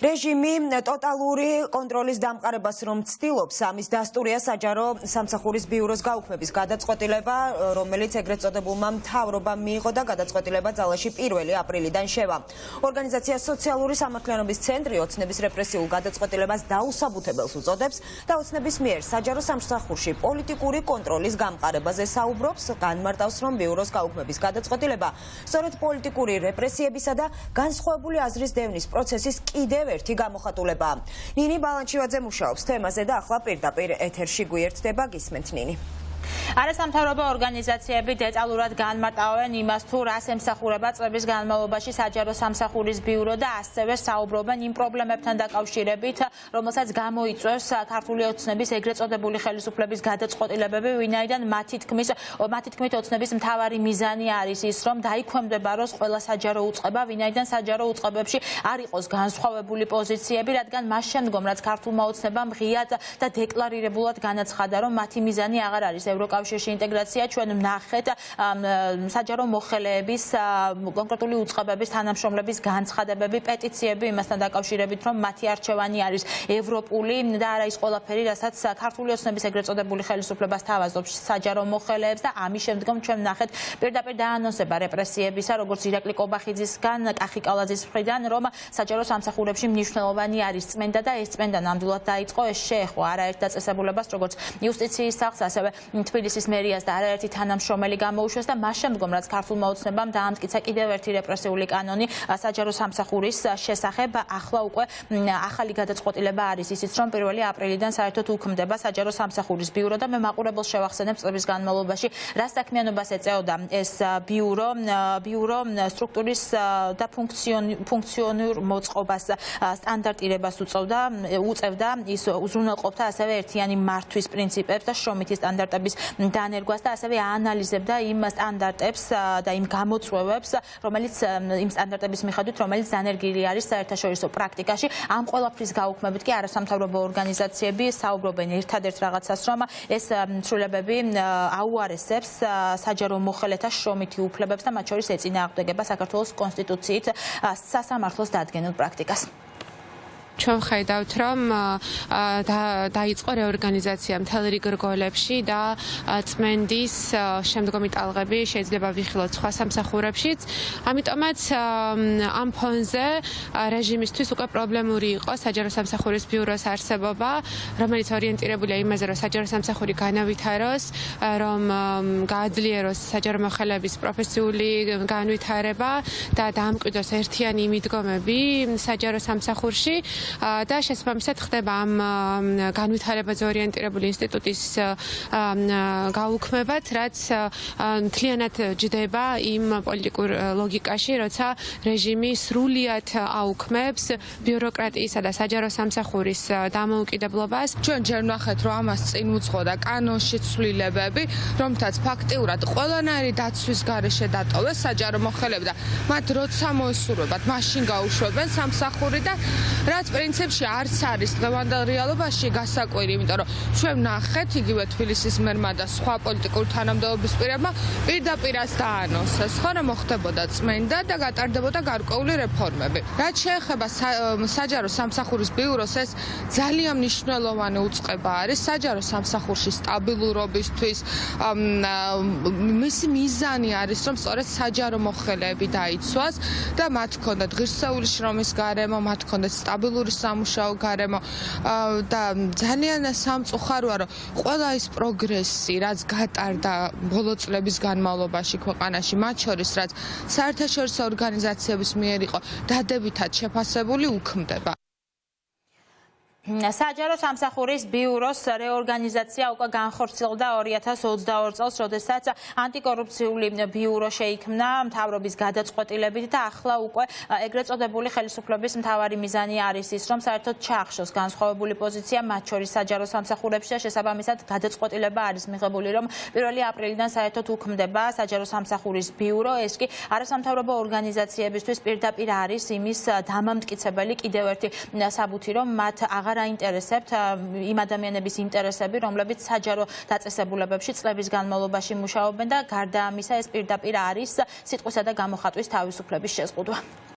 რეჟიმი ტოტალური კონტროლის დამყარებას რომ ცდილობს, ამის დასტურია საჯარო სამსახურის ბიუროს გაუქმების გადაწყვეტილება, რომელიც ეგრეთ წოდებულმა მთავრობამ მიიღო და გადაწყვეტილება ძალაში 1 აპრილიდან შევა. ორგანიზაცია სოციალური სამართლიანობის ცენტრი ოცნების რეპრესიულ გადაწყვეტილებას დაუსაბუთებელს უწოდებს და ოცნების მიერ საჯარო სამსახურში პოლიტიკური კონტროლის გამყარებაზე საუბრობს, განმარტავს, რომ ბიუროს გაუქმების გადაწყვეტილება სწორედ პოლიტიკური რეპრესიებისა და განსხვავებული აზრის დევნის პროცესის კიდევ ერთი გამოხატულებაა. ნინი ბალანჩივაძე მუშაობს თემაზე და ახლა პირდაპირ ეთერში გვიერთდება, გისმენთ ნინი. არასამთავრობო ორგანიზაციები დეტალურად განმარტავენ იმას, თუ რას ემსახურება წლების განმავლობაში საჯარო სამსახურის ბიურო და ასევე საუბრობენ იმ პრობლემებთან დაკავშირებით, რომელსაც გამოიწვევს ქართული ოცნების ეგრეთ წოდებული ხელისუფლების გადაწყვეტილებები, ვინაიდან მათი თქმით ოცნების მთავარი მიზანი არის ის, რომ დაიქვემდებაროს ყველა საჯარო უწყება, ვინაიდან საჯარო უწყებებში არ იყოს განსხვავებული პოზიციები, რადგან მას შემდგომ, რაც ქართულმა ოცნებამ ღიად და დეკლარირებულად განაცხადა, რომ მათი მიზანი აღარ არის ევროკავშირში ინტეგრაცია, ჩვენ ვნახეთ საჯარო მოხელეების, კონკრეტული უწყებების თანამშრომლების განცხადებები, პეტიციები იმასთან დაკავშირებით, რომ მათი არჩევანი არის ევროპული და არა ის ყველაფერი, რასაც ქართული ოცნების ეგრეთ წოდებული ხელისუფლება სთავაზობს საჯარო მოხელეებს და ამის შემდგომ ჩვენ ვნახეთ პირდაპირ დაანონსება რეპრესიებისა, როგორც ირაკლი კობახიძისგან, კახი კალაძის მხრიდან, რომ საჯარო სამსახურებში მნიშვნელოვანი არის წმენდა და ეს წმენდა ნამდვილად დაიწყო, ეს შეეხო არაერთ დაწესებულებას, როგორც იუსტიციის სახლს, ასევე თბილისის მერიას და არაერთი თანამშრომელი გამოუშვეს და მას შემდგომ, რაც ქართულმა ოცნებამ დაამტკიცა კიდევ ერთი რეპრესიული კანონი საჯარო სამსახურის შესახებ, ახლა უკვე ახალი გადაწყვეტილება არის ისიც, რომ 1 აპრილიდან საერთოდ უქმდება საჯარო სამსახურის ბიურო და მე მაყურებელს შევახსენებ წლების განმავლობაში რა საქმიანობას ეწეოდა ეს ბიურო სტრუქტურის და ფუნქციონურ მოწყობას სტანდარტირებას უწევდა, ის უზრუნველყოფდა ასევე ერთიანი მართვის პრინციპებს და შრომითი სტანდარტების დანერგვას და ასევე აანალიზებდა იმ სტანდარტებს და იმ გამოწვევებს, რომელიც იმ სტანდარტების მიხედვით, რომელიც დანერგილი არის საერთაშორისო პრაქტიკაში. ამ ყველაფრის გაუქმებით კი არასამთავრობო ორგანიზაციები საუბრობენ ერთადერთ რაღაცას, რომ ეს ცვლილებები აუარესებს საჯარო მოხელეთა შრომითი უფლებებს და მათ შორის ეწინააღმდეგება საქართველოს კონსტიტუციით სასამართლოს დადგენილ პრაქტიკას. ჩვენ ვხედავთ, რომ დაიწყო რეორგანიზაცია მთელ რიგ რგოლებში და წმენდის შემდგომი ტალღები შეიძლება ვიხილოთ სხვა სამსახურებშიც. ამიტომაც ამ ფონზე რეჟიმისთვის უკვე პრობლემური იყო საჯარო სამსახურის ბიუროს არსებობა, რომელიც ორიენტირებულია იმაზე, რომ საჯარო სამსახური განავითაროს, რომ გააძლიეროს საჯარო მოხელეების პროფესიული განვითარება და დაამკვიდროს ერთიანი მიდგომები საჯარო სამსახურში. და შესაბამისად ხდება ამ განვითარებაზე ორიენტირებული ინსტიტუტის გაუქმებაც, რაც მთლიანად ჯდება იმ პოლიტიკურ ლოგიკაში, როცა რეჟიმი სრულიად აუქმებს ბიუროკრატიისა და საჯარო სამსახურის დამოუკიდებლობას. ჩვენ ჯერ ვნახეთ, რომ ამას წინ უძღოდა კანონში ცვლილებები, რომთაც ფაქტიურად ყველანაირი დაცვის გარეშე დატოვეს საჯარო მოხელეები და მათ როცა მოესურვებათ, მაშინ გაუშვებენ სამსახური და რაც პრინციპში არც არის დღევანდელ რეალობაში გასაკვირი, იმიტომ რომ ჩვენ ვნახეთ იგივე თბილისის მერმა და სხვა პოლიტიკური თანამდებობის პირებმა პირდაპირაც დაანონსეს, რომ მოხდებოდა წმენდა და გატარდებოდა გარკვეული რეფორმები. რაც შეეხება საჯარო სამსახურის ბიუროს, ეს ძალიან მნიშვნელოვანი უწყება არის საჯარო სამსახურში სტაბილურობისთვის. მისი მიზანი არის, რომ სწორედ საჯარო მოხელეები დაიცვას და მათ ჰქონდათ ღირსეული შრომის გარემო, მათ ჰქონდათ სტაბილური სამუშაო გარემო და ძალიან სამწუხაროა, რომ ყველა ის პროგრესი, რაც გატარდა ბოლო წლების განმავლობაში ქვეყანაში, მათ შორის რაც საერთაშორისო ორგანიზაციების მიერ იყო დადებითად შეფასებული, უქმდება. საჯარო სამსახურის ბიუროს რეორგანიზაცია უკვე განხორციელდა 2022 წელს, როდესაც ანტიკორუფციული ბიურო შეიქმნა მთავრობის გადაწყვეტილებით და ახლა უკვე ეგრეთ წოდებული ხელისუფლების მთავარი მიზანი არის ის, რომ საერთოდ ჩაახშოს განსხვავებული პოზიცია მათ შორის საჯარო სამსახურებში და შესაბამისად გადაწყვეტილება არის მიღებული, რომ 1 აპრილიდან საერთოდ უქმდება საჯარო სამსახურის ბიურო. ეს კი არასამთავრობო ორგანიზაციებისთვის პირდაპირ არის იმის დამამტკიცებელი კიდევ ერთი საბუთი, რომ მათ აღარ აინტერესებთ იმ ადამიანების ინტერესები, რომლებიც საჯარო დაწესებულებებში წლების განმავლობაში მუშაობენ და გარდა ამისა ეს პირდაპირ არის სიტყვისა და გამოხატვის თავისუფლების შეზღუდვა.